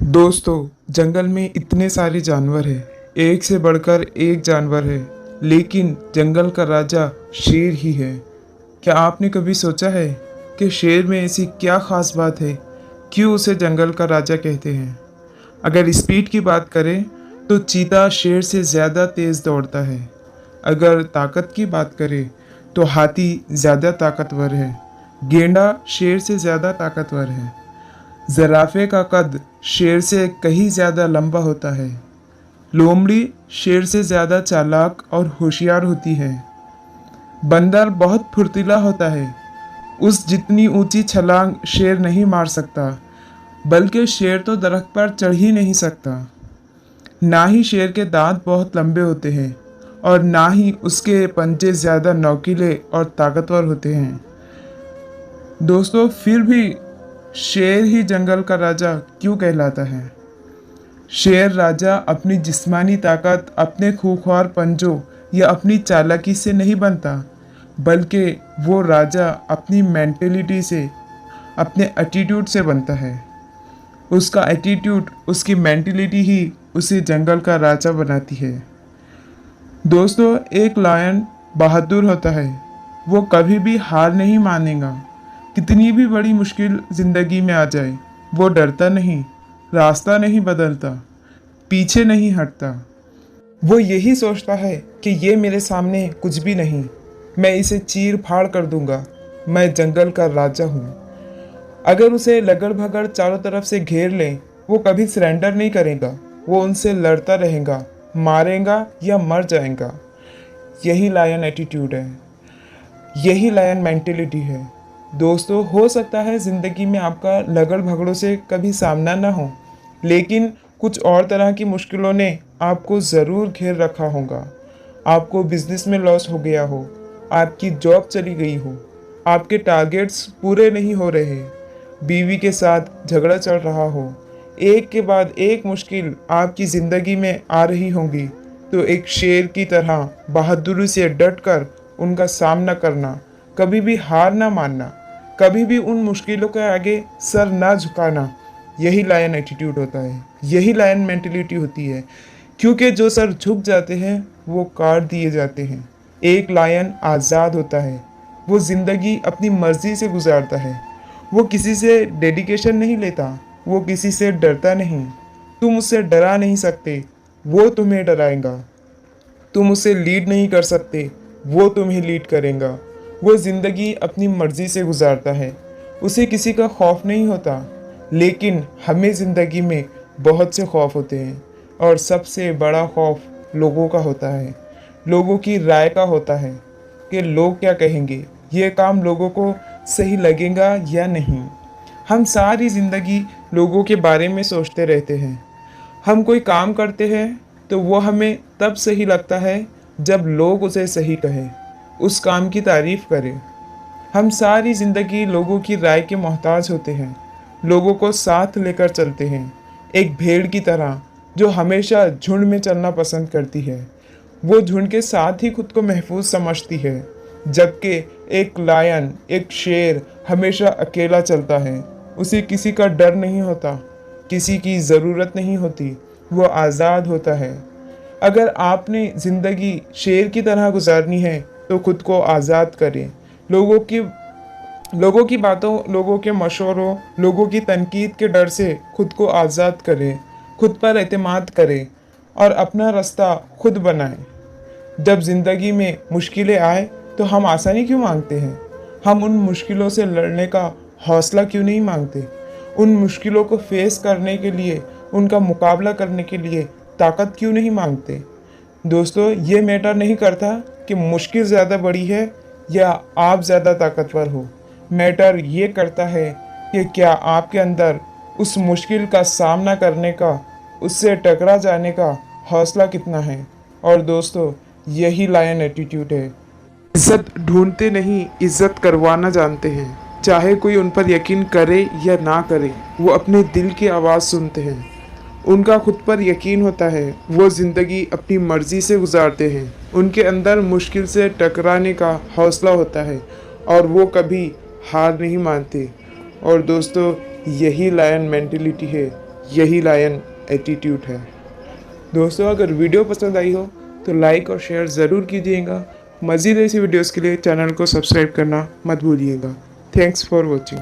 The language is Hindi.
दोस्तों, जंगल में इतने सारे जानवर हैं, एक से बढ़कर एक जानवर है, लेकिन जंगल का राजा शेर ही है। क्या आपने कभी सोचा है कि शेर में ऐसी क्या खास बात है, क्यों उसे जंगल का राजा कहते हैं? अगर स्पीड की बात करें तो चीता शेर से ज़्यादा तेज़ दौड़ता है। अगर ताकत की बात करें तो हाथी ज़्यादा ताकतवर है। गेंडा शेर से ज़्यादा ताकतवर है। ज़राफ़े का कद शेर से कहीं ज़्यादा लंबा होता है। लोमड़ी शेर से ज़्यादा चालाक और होशियार होती है। बंदर बहुत फुर्तीला होता है। उस जितनी ऊंची छलांग शेर नहीं मार सकता, बल्कि शेर तो दरख्त पर चढ़ ही नहीं सकता। ना ही शेर के दांत बहुत लंबे होते हैं और ना ही उसके पंजे ज़्यादा नोकीले और ताकतवर होते हैं। दोस्तों, फिर भी शेर ही जंगल का राजा क्यों कहलाता है? शेर राजा अपनी जिस्मानी ताकत, अपने खूंखार पंजों या अपनी चालाकी से नहीं बनता, बल्कि वो राजा अपनी मेंटेलिटी से, अपने एटीट्यूड से बनता है। उसका एटीट्यूड, उसकी मेंटेलिटी ही उसे जंगल का राजा बनाती है। दोस्तों, एक लायन बहादुर होता है। वो कभी भी हार नहीं मानेगा। कितनी भी बड़ी मुश्किल ज़िंदगी में आ जाए, वो डरता नहीं, रास्ता नहीं बदलता, पीछे नहीं हटता। वो यही सोचता है कि ये मेरे सामने कुछ भी नहीं, मैं इसे चीर फाड़ कर दूंगा, मैं जंगल का राजा हूँ। अगर उसे लगड़ भगड़ चारों तरफ से घेर लें, वो कभी सरेंडर नहीं करेगा। वो उनसे लड़ता रहेगा, मारेगा या मर जाएगा। यही लायन एटीट्यूड है, यही लायन मेंटेलिटी है। दोस्तों, हो सकता है ज़िंदगी में आपका लगड़ भगड़ों से कभी सामना ना हो, लेकिन कुछ और तरह की मुश्किलों ने आपको ज़रूर घेर रखा होगा। आपको बिजनेस में लॉस हो गया हो, आपकी जॉब चली गई हो, आपके टारगेट्स पूरे नहीं हो रहे, बीवी के साथ झगड़ा चल रहा हो, एक के बाद एक मुश्किल आपकी ज़िंदगी में आ रही होंगी, तो एक शेर की तरह बहादुरी से डट कर उनका सामना करना, कभी भी हार ना मानना, कभी भी उन मुश्किलों के आगे सर ना झुकाना, यही लायन एटीट्यूड होता है, यही लायन मेंटेलिटी होती है। क्योंकि जो सर झुक जाते हैं वो काट दिए जाते हैं। एक लायन आज़ाद होता है, वो ज़िंदगी अपनी मर्ज़ी से गुजारता है। वो किसी से डेडिकेशन नहीं लेता, वो किसी से डरता नहीं। तुम उससे डरा नहीं सकते, वो तुम्हें डराएगा। तुम उसे लीड नहीं कर सकते, वो तुम्हें लीड करेगा। वो ज़िंदगी अपनी मर्ज़ी से गुजारता है, उसे किसी का खौफ नहीं होता। लेकिन हमें ज़िंदगी में बहुत से खौफ होते हैं, और सबसे बड़ा खौफ लोगों का होता है, लोगों की राय का होता है कि लोग क्या कहेंगे, ये काम लोगों को सही लगेगा या नहीं। हम सारी ज़िंदगी लोगों के बारे में सोचते रहते हैं। हम कोई काम करते हैं तो वो हमें तब सही लगता है जब लोग उसे सही कहें, उस काम की तारीफ़ करें। हम सारी ज़िंदगी लोगों की राय के मोहताज होते हैं, लोगों को साथ लेकर चलते हैं, एक भेड़ की तरह जो हमेशा झुंड में चलना पसंद करती है। वो झुंड के साथ ही खुद को महफूज समझती है, जबकि एक लायन, एक शेर हमेशा अकेला चलता है। उसे किसी का डर नहीं होता, किसी की ज़रूरत नहीं होती, वो आज़ाद होता है। अगर आपने ज़िंदगी शेर की तरह गुजारनी है तो खुद को आज़ाद करें। लोगों की बातों, लोगों के मशवरों, लोगों की तनकीद के डर से खुद को आज़ाद करें। खुद पर एतमाद करें और अपना रास्ता खुद बनाएं। जब ज़िंदगी में मुश्किलें आए तो हम आसानी क्यों मांगते हैं? हम उन मुश्किलों से लड़ने का हौसला क्यों नहीं मांगते? उन मुश्किलों को फेस करने के लिए, उनका मुकाबला करने के लिए ताकत क्यों नहीं मांगते? दोस्तों, ये मैटर नहीं करता कि मुश्किल ज़्यादा बड़ी है या आप ज़्यादा ताकतवर हो। मैटर ये करता है कि क्या आपके अंदर उस मुश्किल का सामना करने का, उससे टकरा जाने का हौसला कितना है। और दोस्तों, यही लायन एटीट्यूड है। इज्जत ढूंढते नहीं, इज्जत करवाना जानते हैं। चाहे कोई उन पर यकीन करे या ना करे, वो अपने दिल की आवाज़ सुनते हैं। उनका खुद पर यकीन होता है, वो ज़िंदगी अपनी मर्ज़ी से गुजारते हैं। उनके अंदर मुश्किल से टकराने का हौसला होता है और वो कभी हार नहीं मानते। और दोस्तों, यही लायन मेंटेलिटी है, यही लायन एटीट्यूड है। दोस्तों, अगर वीडियो पसंद आई हो तो लाइक और शेयर ज़रूर कीजिएगा। मज़ीद ऐसी वीडियोस के लिए चैनल को सब्सक्राइब करना मत भूलिएगा। Thanks for watching.